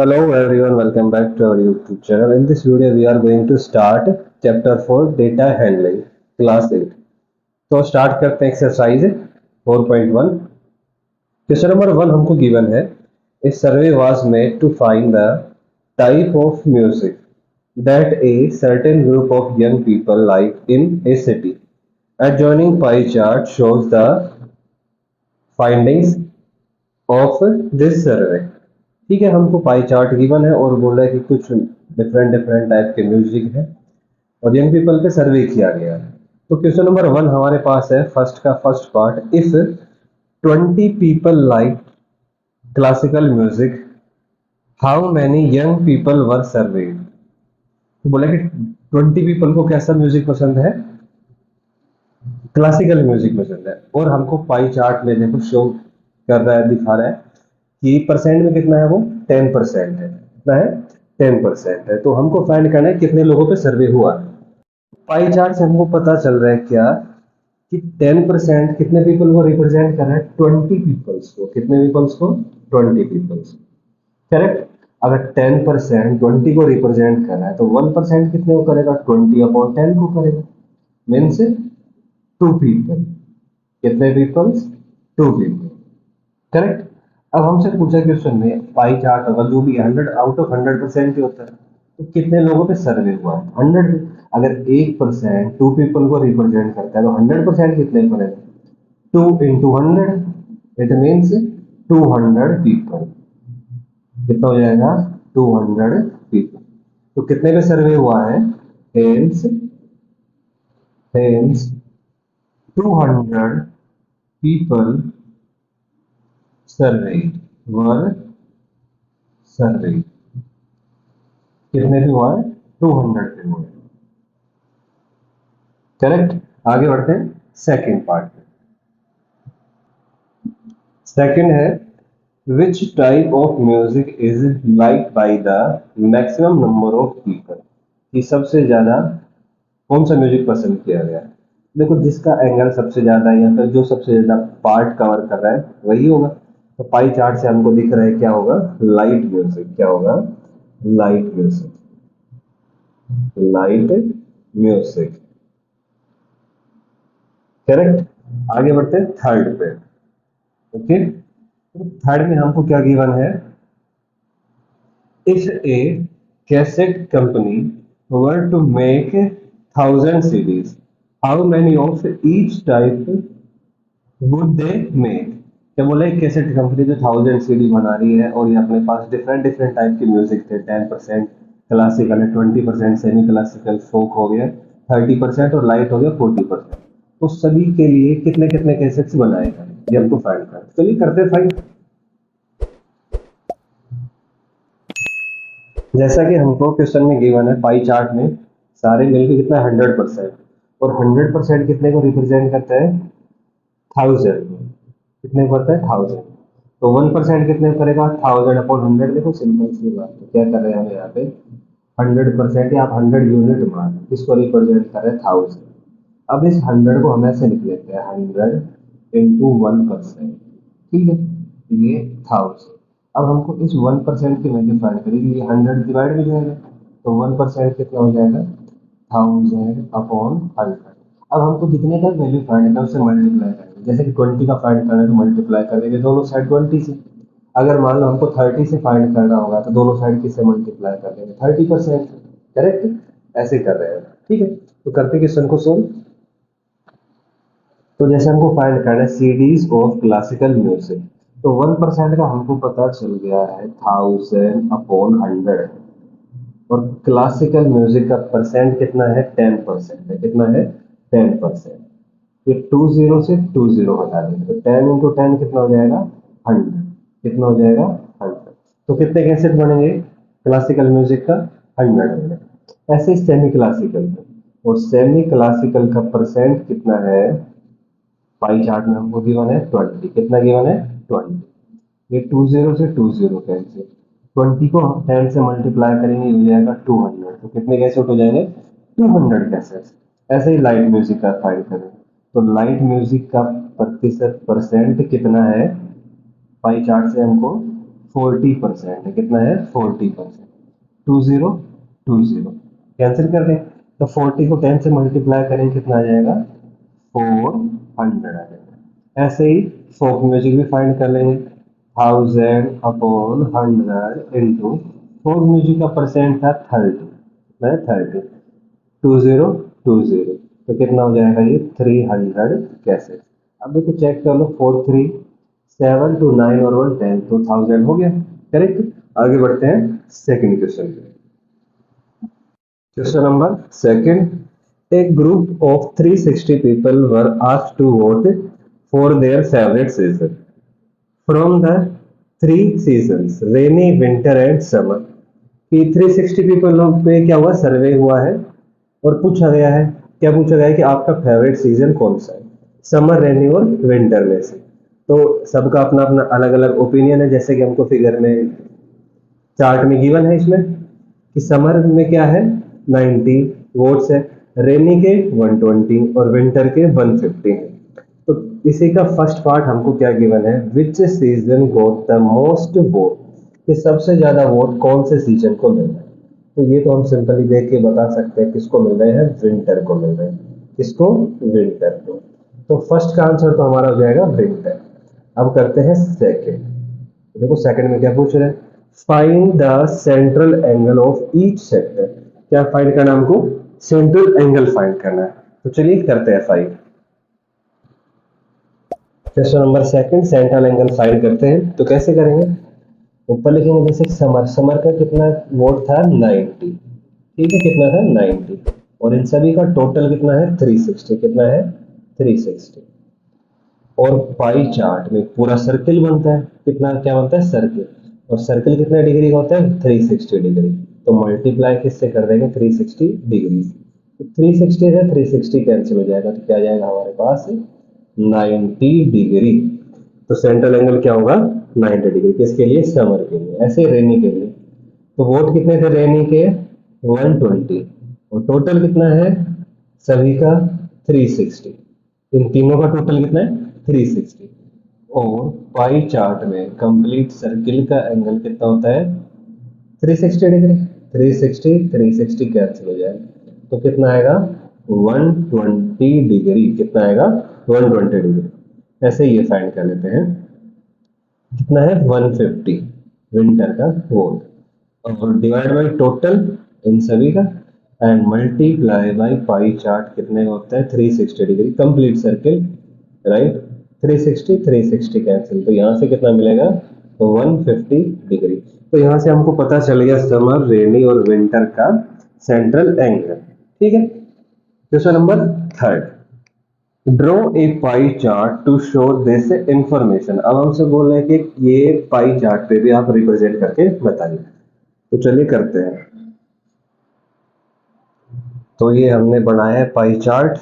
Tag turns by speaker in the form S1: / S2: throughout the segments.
S1: Hello everyone, welcome back to our YouTube channel. In this video, we are going to start chapter 4 data handling, class 8. तो start करते हैं exercise 4.1. Question number 1 हमको given है. A survey was made to find the type of music that a certain group of young people like in a city. Adjoining pie chart shows the findings of this survey. ठीक है, हमको pie chart given है और बोल रहा है कि कुछ डिफरेंट डिफरेंट टाइप के म्यूजिक है और यंग पीपल पे सर्वे किया गया है. तो क्वेश्चन नंबर 1 हमारे पास है फर्स्ट का first part. If 20 people like classical music, how many young people were served. तो बोला कि 20 पीपल को कैसा म्यूजिक पसंद है, क्लासिकल म्यूजिक पसंद है. और हमको पाई चार्ट में देखो शो कर रहा है, दिखा रहा है कि परसेंट में कितना है, वो 10% है. कितना है, 10% है. तो हमको फाइंड करना है कितने लोगों पे सर्वे हुआ. पाई चार्ट से हमको पता चल रहा है क्या कि 10% कितने पीपल को रिप्रेजेंट कर रहा है, 20 पीपल्स को. कितने पीपल्स को, 20 पीपल्स. करेक्ट. अगर 10% 20 को रिप्रेजेंट कर रहा है तो 1% कितने को करेगा, 20/10 को करेगा. Means 2 people. कितने पीपल्स, 2 पीपल. करेक्ट. अब हमसे पूछा क्वेश्चन में पाई चार्ट होगा जो भी 100 आउट ऑफ 100% ही होता है, तो कितने लोगों पे सर्वे हुआ है, 100. अगर 1% 2 पीपल को रिप्रेजेंट करता है तो 100% कितने बनेगा, 2 into 100. It means 200 people. कितना हो जाएगा, 200 पीपल. तो कितने पे सर्वे हुआ है, हेंस 200 पीपल सर्वे वर सर्वे. कितने पे हुआ है, 200 पे हुआ है. करेक्ट. आगे बढ़ते हैं सेकंड पार्ट पे. सेकंड है which type of music is liked by the maximum number of people. कि सबसे ज्यादा कौन सा म्यूजिक पसंद किया गया. देखो जिसका एंगल सबसे ज्यादा है या फिर जो सबसे ज्यादा पार्ट कवर कर रहा है वही होगा. तो पाई चार्ट से हमको दिख रहा है क्या होगा, लाइट म्यूजिक. क्या होगा, light music. Light music. Correct. आगे बढ़ते हैं थर्ड पे. ओके. थर्ड में हमको क्या गिवन है, if a cassette company were to make 1000 CDs, how many of each type would they make. क्या बोला, एक कैसेट कंपनी जो 1000 सीडी बना रही है और ये अपने पास डिफरेंट डिफरेंट टाइप के म्यूजिक थे. 10% क्लासिकल है, 20% सेमी क्लासिकल फोक हो गया, 30% और लाइट हो गया 40%. तो सभी के लिए कितने कितने कैसेट्स बनाएगा ये हमको फाइंड करना. चलिए करते फाइंड. जैसा कि हमको क्वेश्चन में गिवन है पाई चार्ट में सारे मिलकर कितना 100%. और 100% कितने को रिप्रेजेंट करता है, 1000. कितने को करता है, 1000. तो 1% कितने करेगा, 1000/100. देखो सिंपल सी बात है. क्या कर रहे हैं हम यहाँ पे, 100% या आप 100 यूनिट मान, किसको रिप्रेजेंट कर रहे हैं, 1000. अब इस 100 को हम ऐसे लिख लेते हैं 100 into 1%. ठीक है, ये 1000. अब हमको इस 1% की वैल्यू फाइंड करेगी. ये 100 डिवाइड हो जाएगा तो 1% कितना हो जाएगा, 1000/100. अब हमको जितने का वैल्यू फाइंड करना है उससे मल्टीप्लाई करेंगे. जैसे कि 20 का फाइंड करना है तो मल्टीप्लाई कर देंगे दोनों साइड 20 से. अगर मान लो हमको 30 से फाइंड करना होगा तो दोनों साइड किससे मल्टीप्लाई कर देंगे, 30%. करेक्ट. ऐसे कर रहे हैं. ठीक है. तो करते क्वेश्चन को सोल्व. तो जैसे हमको फाइंड करना है सीडीज ऑफ क्लासिकल म्यूजिक, तो 1% का हमको पता चल गया है 1000/100. और क्लासिकल म्यूजिक का परसेंट कितना है, 10% है. कितना है, 10%. ये 20 से 20 हटा देंगे तो 10 into 10 कितना हो जाएगा, 100. कितना हो जाएगा, 100. तो कितने कैसेट बनेंगे क्लासिकल म्यूजिक का, 100 बनेंगे. ऐसे सेमी क्लासिकल का, और सेमी क्लासिकल का परसेंट कितना है, पाई चार्ट में हमको गिवन है 20. कितना गिवन है, 20. ये 20 से 20 कैंसिल, 20 को 10 से मल्टीप्लाई करेंगे हो जाएगा 200. तो कितने कैसेट हो जाएंगे, 200 कैसेट. ऐसे ही लाइट म्यूजिक का फाइंड करें तो लाइट म्यूजिक का प्रतिशत परसेंट कितना है, पाई चार्ट से हमको 40% है, कितना है 40%, 20 कैंसिल कर दें, तो 40 को 10 से मल्टीप्लाई करें कितना आ जाएगा 400 आ जाएगा। ऐसे ही फोक म्यूजिक भी फाइंड कर लेंगे, 1000/100 इंटू फोक म्यूजिक का परसेंट था 30, मैं 30, 20 तो कितना हो जाएगा ये 300 कैसे। अब देखो चेक कर लो, 4 3 7 2 9 और 1 10 तो 1000 हो गया, करेक्ट। आगे बढ़ते हैं सेकंड क्वेश्चन पे। Question number second, a group of 360 people were asked to vote for their favorite season from the three seasons rainy, winter and summer। कि 360 पीपल लोग पे क्या हुआ, सर्वे हुआ है और पूछा गया है, क्या पूछा गया है कि आपका फेवरेट सीजन कौन सा है, समर, रेनी और विंटर में से। तो सबका अपना अपना अलग अलग ओपिनियन है, जैसे कि हमको फिगर में चार्ट में गिवन है इसमें कि समर में क्या है 90 वोट्स है, रेनी के 120 और विंटर के 150 है। तो इसी का फर्स्ट पार्ट हमको क्या गिवन है, विच season goat the most vote, कि सबसे ज्यादा वोट कौन से सीजन को मिल रहा है। तो ये तो हम सिंपली देख के बता सकते हैं किसको मिल रहे हैं, विंटर को मिल रहे हैं, किसको, विंटर को। तो फर्स्ट का आंसर तो हमारा हो जाएगा विंटर। अब करते हैं सेकंड, देखो सेकंड में क्या पूछ रहे हैं, find the central angle of each sector. क्या फाइंड करना हमको, सेंट्रल एंगल फाइंड करना है। तो चलिए करते हैं find. Question number second, central angle find करते हैं। तो कैसे करेंगे, ऊपर लिखेंगे जैसे समर, समर का कितना वोट था 90, ठीक है, कितना था 90, और इन सभी का टोटल कितना है 360, कितना है 360। और पाई चार्ट में पूरा सर्किल बनता है, कितना क्या बनता है सर्किल, और सर्किल कितने डिग्री का होता है 360 डिग्री। तो मल्टीप्लाई किससे कर देंगे 360 डिग्री, तो 360 से 360 कैंसिल हो जाएगा, तो क्या आ जाएगा हमारे पास 90 डिग्री। तो सेंट्रल एंगल क्या होगा 90 डिग्री, किसके लिए, समर के लिए। ऐसे रेनी के लिए तो वोट कितने थे रेनी के 120, और टोटल कितना है सभी का 360, इन तीनों का टोटल कितना है 360। और पाई चार्ट में कंप्लीट सर्किल का एंगल कितना होता है 360 डिग्री, 360 कैंसिल हो जाए तो कितना आएगा 120 डिग्री, कितना आएगा 120 डिग्री। ऐसे ये फाइंड कर लेते हैं, कितना है 150 विंटर का वोट, और डिवाइड बाई टोटल इन सभी का, and multiply by pie chart कितने का होता है 360 degree, complete circle, right. 360 cancel, तो यहाँ से कितना मिलेगा तो 150 डिग्री। तो यहाँ से हमको पता चल गया समर, रेनी और विंटर का सेंट्रल एंगल, ठीक है। Question number third, draw a pie chart to show this information. अब हमसे बोल रहे हैं कि ये पाई चार्ट पे भी आप रिप्रेजेंट करके बताइए। तो चलिए करते हैं। तो ये हमने बनाया है पाई चार्ट,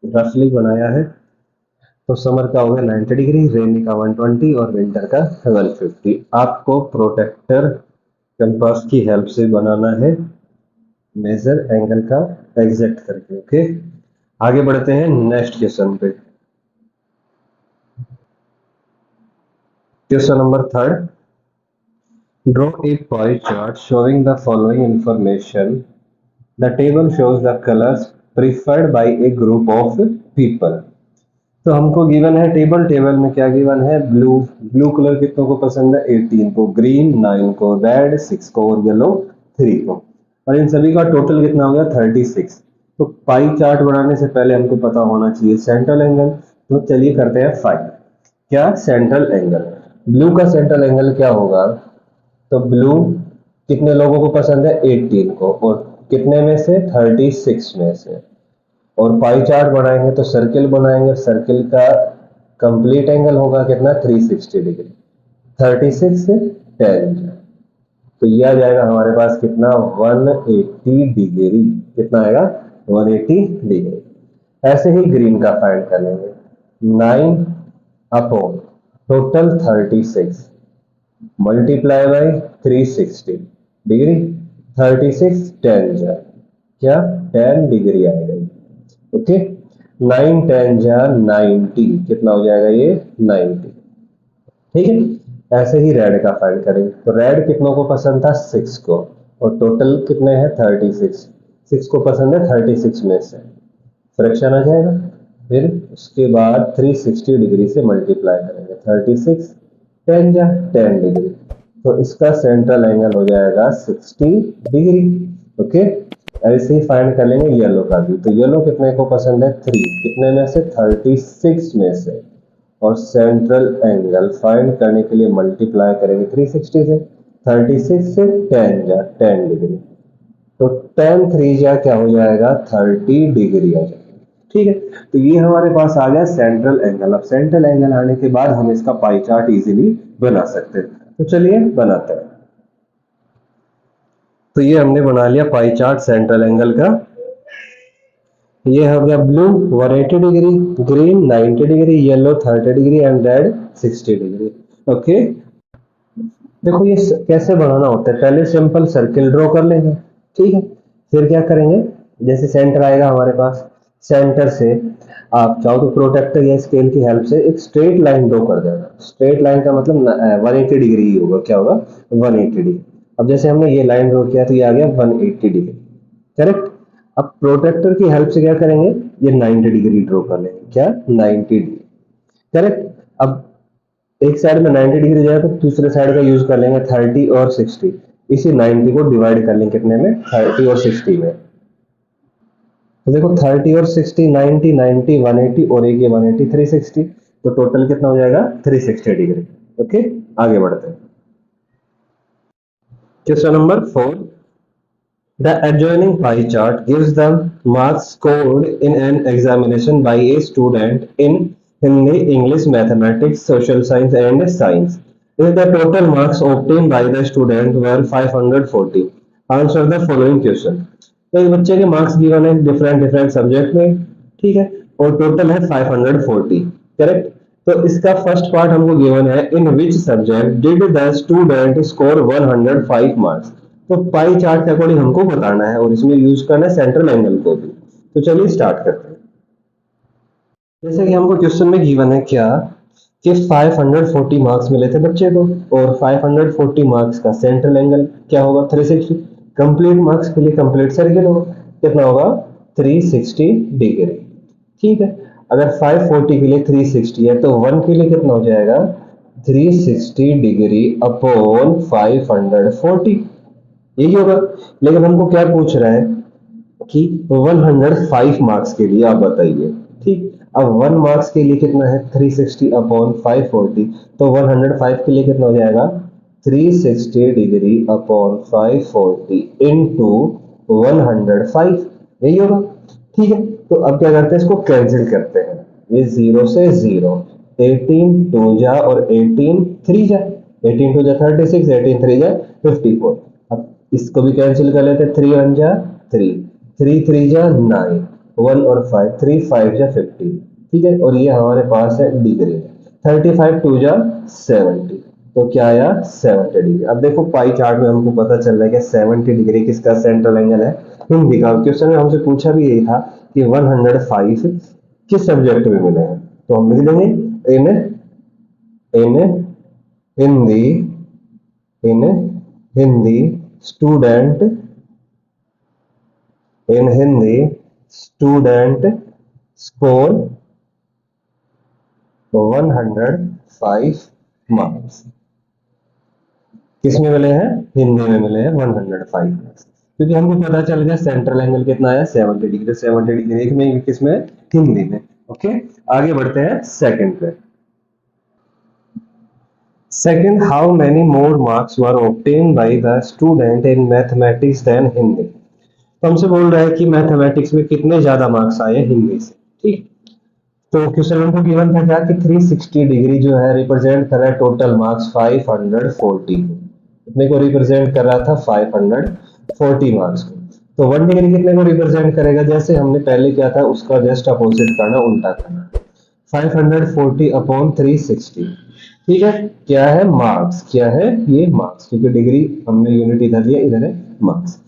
S1: रफली बनाया है। तो समर का होगा 90 डिग्री, रेनी का 120 और विंटर का 150। आपको प्रोटेक्टर कंपास की हेल्प से बनाना है मेजर एंगल का एग्जैक्ट करके, ओके। आगे बढ़ते हैं नेक्स्ट क्वेश्चन पे। Question number third, draw a pie chart showing the following information. The table shows the colours preferred by a group of people. तो हमको गिवन है टेबल, टेबल में क्या गिवन है, ब्लू, ब्लू कलर कितनों को पसंद है 18 को, ग्रीन 9 को, रेड 6 को और येलो 3 को, और इन सभी का टोटल कितना हो गया 36। तो पाई चार्ट बनाने से पहले हमको पता होना चाहिए सेंट्रल एंगल। तो चलिए करते हैं फाइंड, क्या सेंट्रल एंगल, ब्लू का सेंट्रल एंगल क्या होगा। तो ब्लू कितने लोगों को पसंद है 18 को, और कितने में से 36 में से। और पाई चार्ट बनाएंगे तो सर्किल बनाएंगे, सर्किल का कंप्लीट एंगल होगा कितना 360 डिग्री, 36 से 10, तो ये आ जाएगा हमारे पास कितना 180 डिग्री, कितना आएगा 180 डिग्री। ऐसे ही ग्रीन का फाइंड कर लेंगे, 9 upon total 36 multiply by 360 degree, 36 10 जा क्या 10 डिग्री आएगा, ओके। 9 10 जा 90, कितना हो जाएगा ये 90, ठीक है। ऐसे ही रेड का फाइंड करेंगे। तो रेड कितनों को पसंद था, 6 को, और टोटल कितने हैं 36, 6 को पसंद है 36 में से, फ्रैक्शन आ जाएगा। फिर उसके बाद 360 डिग्री से मल्टीप्लाई करेंगे, 36 10 जा 10 डिग्री, तो इसका सेंट्रल एंगल हो जाएगा 60 डिग्री। ओके, ऐसे ही फाइंड कर लेंगे येलो का भी। तो येलो कितने को पसंद है, 3, कितने में से 36 में से, और सेंट्रल एंगल फाइंड करने के लिए मल्टीप्लाई करेंगे 360 से, 36 से 10 जा 10 डिग्री, तो 10 3 जा क्या हो जाएगा 30 डिग्री आ जाएगा। ठीक है, तो ये हमारे पास आ गया सेंट्रल एंगल। अब सेंट्रल एंगल आने के बाद हम इसका पाई चार्ट इजीली बना सकते हैं। तो चलिए बनाते हैं। तो ये हमने बना लिया पाई चार्ट सेंट्रल एंगल का। ये हो गया blue 180 degree, green 90 degree, yellow 30 degree and red 60 degree. Okay, देखो ये कैसे बनाना होता है, पहले सिंपल सर्किल ड्रॉ कर लेंगे। ठीक है, फिर क्या करेंगे, जैसे सेंटर आएगा हमारे पास, सेंटर से आप चाहो तो प्रोटेक्टर या स्केल की हेल्प से एक स्ट्रेट लाइन ड्रॉ कर देना। स्ट्रेट लाइन का मतलब 180 डिग्री ही होगा, क्या होगा 180 डिग्री। अब जैसे हमने ये लाइन ड्रॉ किया तो ये आ गया 180 डिग्री, करेक्ट। अब प्रोटेक्टर की हेल्प से क्या करेंगे, ये 90 डिग्री ड्रॉ कर लेंगे, क्या 90 डिग्री, करेक्ट। अब एक साइड में 90 डिग्री जाए तो दूसरे साइड का यूज कर लेंगे 30 और 60, इसी 90 को डिवाइड कर लेंगे कितने में, 30 और 60 में। तो देखो 30 और 60, 90 90 180 और एक ये 180 360, तो टोटल कितना हो जाएगा 360 डिग्री। ओके, आगे बढ़ते हैं। Question number 4, the adjoining pie chart gives the marks scored in an examination by a student in Hindi, English, Mathematics, Social Science and Science. If the total marks obtained by the student were 540, answer the following question. तो एक बच्चे के marks given है different subject में, ठीक है, और total है 540, करेक्ट। तो इसका फर्स्ट पार्ट हमको गिवन है, in which subject did the student score 105 marks. तो पाई चार्ट के अकॉर्डिंग हमको बताना है और इसमें यूज करना है सेंट्रल एंगल को भी। तो चलिए स्टार्ट करते हैं। जैसे कि हमको क्वेश्चन में गिवन है क्या, कि 540 मार्क्स मिले थे बच्चे को, और 540 मार्क्स का सेंट्रल एंगल क्या होगा 360। कंप्लीट मार्क्स के लिए कंप्लीट सर्किल होगा, कितना होगा 360 डिग्री। ठीक है, अगर 540 के लिए 360 है तो 1 के लिए कितना हो जाएगा 360 डिग्री अपॉन 540, यही होगा। लेकिन हमको क्या पूछ रहा है कि 105 मार्क्स के लिए आप बताइए। ठीक, अब 1 मार्क्स के लिए कितना है 360 अपॉन 540, तो 105 के लिए कितना हो जाएगा 360 डिग्री अपॉन 540 इंटू 105, यही होगा। ठीक है, तो अब क्या करते हैं, इसको कैंसिल करते हैं, ये 0 से 0, 18 2 जा और 18 3 जा, 18 2 जा 36, 18 3 जा 54। अब इसको भी कैंसिल कर लेते हैं, 3 1 जा 3, 3 3 जा 9, 1 और 5, 3 5 जा 15। ठीक है, और ये हमारे पास है डिग्री, 35 2 जा 70, तो क्या आया 70 डिग्री। अब देखो पाई चार्ट में हमको पता चल रहा है कि 70 डिग्री किसका सेंट्रल एंगल है, हिंदी का। क्वेश्चन में हमसे पूछा भी यही था कि 105 किस सब्जेक्ट में मिले हैं, तो हम लिख देंगे इन हिंदी, इन हिंदी स्टूडेंट, इन हिंदी स्टूडेंट स्कोर 105 मार्क्स। किस में मिले हैं, हिंदी में मिले हैं 105 मार्क्स, क्योंकि हमको पता चल गया सेंट्रल एंगल कितना है 70 डिग्री। 70 डिग्री में किसमें, हिंदी में। ओके, आगे बढ़ते हैं सेकंड पे। Second, how many more marks were obtained by the student in mathematics than Hindi. तो हमसे बोल रहा है कि मैथमेटिक्स में कितने ज्यादा मार्क्स आए हिंदी से। ठीक, तो क्वेश्चन हमको गिवन था क्या कि 360 डिग्री जो है रिप्रेजेंट कर रहा है टोटल मार्क्स 540, कितने को रिप्रेजेंट कर रहा था 540 मार्क्स को। तो 1 डिग्री कितने को रिप्रेजेंट करेगा, जैसे हमने पहले किया था उसका जस्ट अपोजिट करना, उल्टा करना, 540 अपॉन 360। ठीक है, क्या है मार्क्स, क्या है ये मार्क्स, क्योंकि डिग्री हमने यूनिट इधर लिया, इधर है मार्क्स।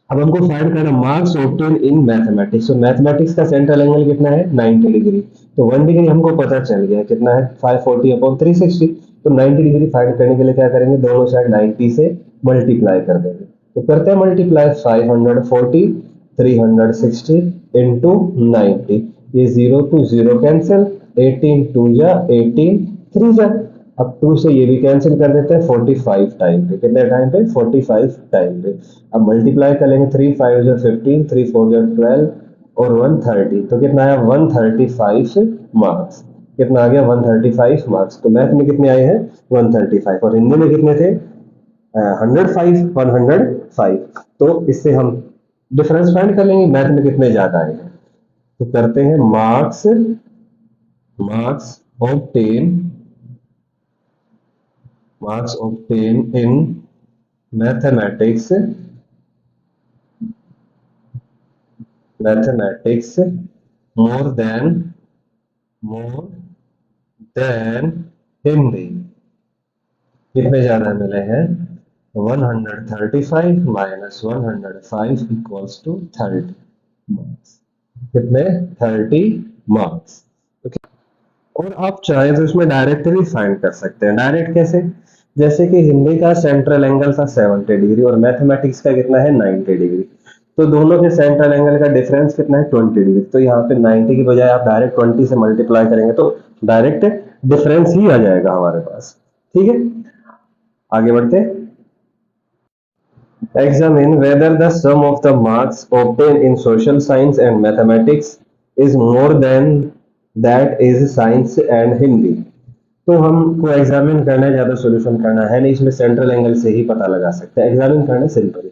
S1: अब हमको फाइंड करना मार्क्स ऑब्टेन इन मैथमेटिक्स। तो मैथमेटिक्स का सेंट्रल एंगल कितना है 90 डिग्री, तो 1 डिग्री हमको पता चल गया कितना है 540 अपॉन 360, तो 90 डिग्री फाइंड करने के लिए क्या करेंगे, दोनों साइड 90 से मल्टीप्लाई कर देंगे। तो करते हैं मल्टीप्लाई, 540 360 इंटू 90, ये 0 to 0 कैंसिल, 18 2 जा 18 3 जा, अब 2 से ये भी कैंसिल कर देते हैं 45 टाइम पे, कितने टाइम पे 45 टाइम पे। अब मल्टीप्लाई करेंगे 3 5 जा 15 3 4 जा 12 और 130, तो कितना आया 135 मार्क्स। कितना आ गया 135 मार्क्स। तो मैथ में कितने आए हैं 135 और हिंदी में कितने थे 105। तो इससे हम डिफरेंस फाइंड कर लेंगे मैथ में कितने ज्यादा आए हैं। तो करते हैं marks obtain in mathematics more than Hindi. कितने ज्यादा मिले हैं 135 माइनस 105 इक्वल्स टू 30 मार्क्स। कितने 30 मार्क्स। और आप चाहे तो इसमें डायरेक्ट भी फाइंड कर सकते हैं। डायरेक्ट कैसे, जैसे कि हिंदी का सेंट्रल एंगल था 70 डिग्री और मैथमेटिक्स का कितना है 90 डिग्री, तो दोनों के सेंट्रल एंगल का डिफरेंस कितना है 20 डिग्री। तो यहाँ पे 90 की बजाय आप डायरेक्ट 20 से मल्टीप्लाई करेंगे तो डायरेक्ट डिफरेंस ही आ जाएगा हमारे पास। ठीक है, आगे बढ़ते हैं। Examine whether the sum of the marks obtained in social science and mathematics is more than that is science and Hindi। तो हमको एग्जामिन करना है, ज्यादा सॉल्यूशन करना है नहीं, इसमें सेंट्रल एंगल से ही पता लगा सकते हैं। एग्जामिन करना सिंपल है,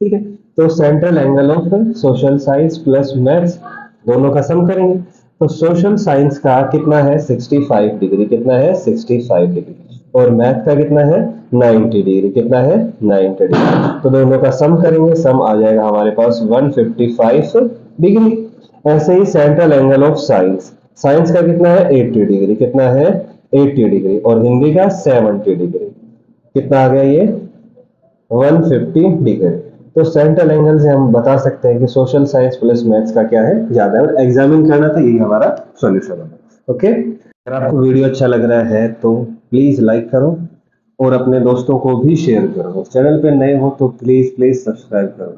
S1: ठीक है। तो central angle of social science plus maths दोनों का सम करेंगे। तो सोशल साइंस का कितना है 65 डिग्री, कितना है 65 डिग्री, और मैथ का कितना है 90 डिग्री, कितना है 90 डिग्री। तो दोनों का सम करेंगे, सम आ जाएगा हमारे पास 155 डिग्री। ऐसे ही central angle of science, science का कितना है 80 डिग्री, कितना है 80 डिग्री, और हिंदी का 70 डिग्री, कितना आ गया ये 150 डिग्री। तो सेंट्रल एंगल से हम बता सकते हैं कि सोशल साइंस प्लस मैथ्स का क्या है ज्यादा है, और एग्जामिन करना था, यही हमारा सॉल्यूशन है। ओके, अगर आपको वीडियो अच्छा लग रहा है तो प्लीज लाइक करो और अपने दोस्तों को भी शेयर करो। चैनल पे नए हो तो प्लीज सब्सक्राइब करो।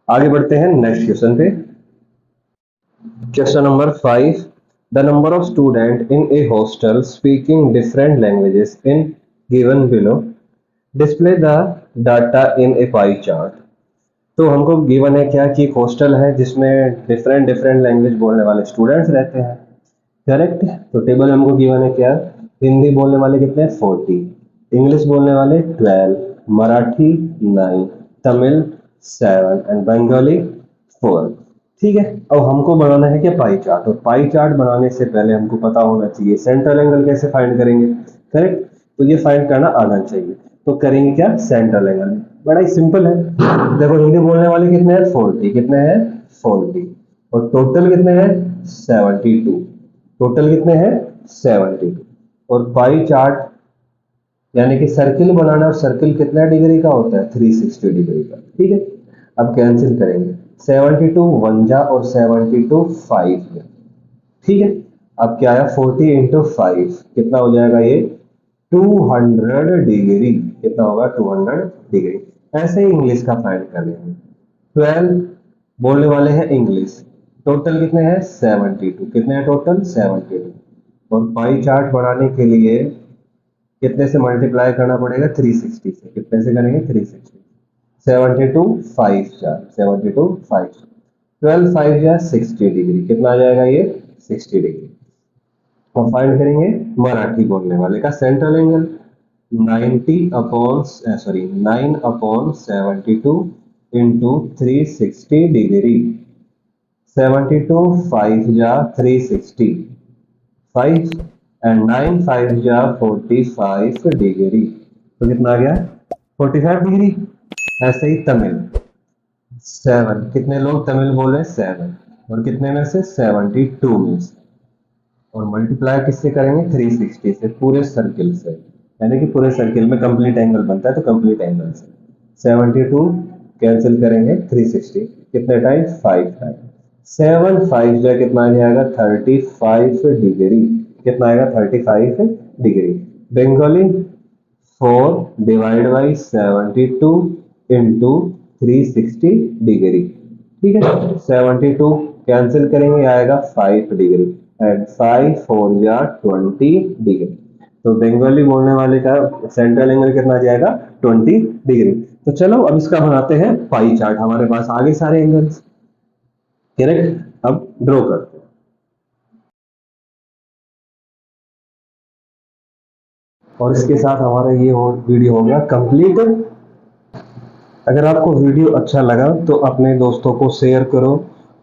S1: आगे बढ़ते हैं नेक्स्ट क्वेश्चन पे। Question number 5, the number of student in A hostel speaking different languages in given below, display the data in A pie chart. तो हमको गिवन है क्या कि एक हॉस्टल है जिसमें डिफरेंट लैंग्वेज बोलने वाले स्टूडेंट्स रहते हैं, करेक्ट। तो टेबल हमको गिवन है क्या, हिंदी बोलने वाले कितने 40, इंग्लिश बोलने वाले 12, मराठी 9, तमिल 7 एंड बंगाली 4। ठीक है, अब हमको बनाना है क्या पाई चार्ट, और पाई चार्ट बनाने से पहले हमको पता होना चाहिए सेंट्रल एंगल कैसे फाइंड करेंगे, करेक्ट। तो ये फाइंड करना आना चाहिए। तो करेंगे क्या सेंट्रल एंगल, बड़ा ही सिंपल है। देखो हिंदी बोलने वाले कितने हैं 40, कितने हैं 40, और टोटल कितने हैं 72, टोटल कितने हैं 72। और पाई चार्ट यानी कि सर्किल बनाना, और सर्किल कितना डिग्री का होता है 360 डिग्री का। ठीक है, अब कैंसिल करेंगे 72 1 जा और 72 5 जा। ठीक है, अब क्या आया 40 इंटू 5 कितना हो जाएगा ये 200 डिग्री, कितना होगा 200 डिग्री। ऐसे ही इंग्लिश का फाइंड कर लेंगे। 12 बोलने वाले हैं इंग्लिश, टोटल कितने हैं 72, कितने हैं टोटल 72। और पाई चार्ट बनाने के लिए कितने से मल्टीप्लाई करना पड़ेगा 360 से, कितने से करेंगे 360, 72 5 चार 72 5 12 5 या 60 डिग्री, कितना आ जाएगा ये 60 डिग्री। और फाइंड करेंगे मराठी बोलने वाले का central angle 9 upon 72 into 360 degree, 72 5 जा 360 5 एंड 9 5 जा 45 डिग्री, तो कितना आ गया 45 डिग्री। ऐसे ही तमिल 7, कितने लोग तमिल बोले 7, और कितने में से 72 में से, और मल्टीप्लाई किससे करेंगे 360 से, पूरे सर्किल से, यानी कि पूरे सर्किल में कंप्लीट एंगल बनता है तो कंप्लीट एंगल से 72 कैंसिल करेंगे 360, कितने टाइम 5 टाइम, 7 5 जा कितना आ जाएगा 35 डिग्री, कितना आएगा 35 degree. Bengali 4 divide by 72 into 360 degree. ठीक है, 72 कैंसिल करेंगे आएगा 5 डिग्री एंड 5 4 या 20 डिग्री। तो बंगाली बोलने वाले का सेंट्रल एंगल कितना आ जाएगा 20 डिग्री। तो चलो अब इसका बनाते हैं पाई चार्ट, हमारे पास आगे सारे एंगल्स। करेक्ट, अब ड्रॉ करते हैं। और इसके साथ हमारा ये वीडियो हो गया कंप्लीट। अगर आपको वीडियो अच्छा लगा तो अपने दोस्तों को शेयर करो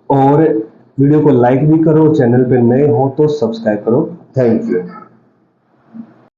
S1: और वीडियो को लाइक भी करो, चैनल पे नए हो तो सब्सक्राइब करो। Thank you.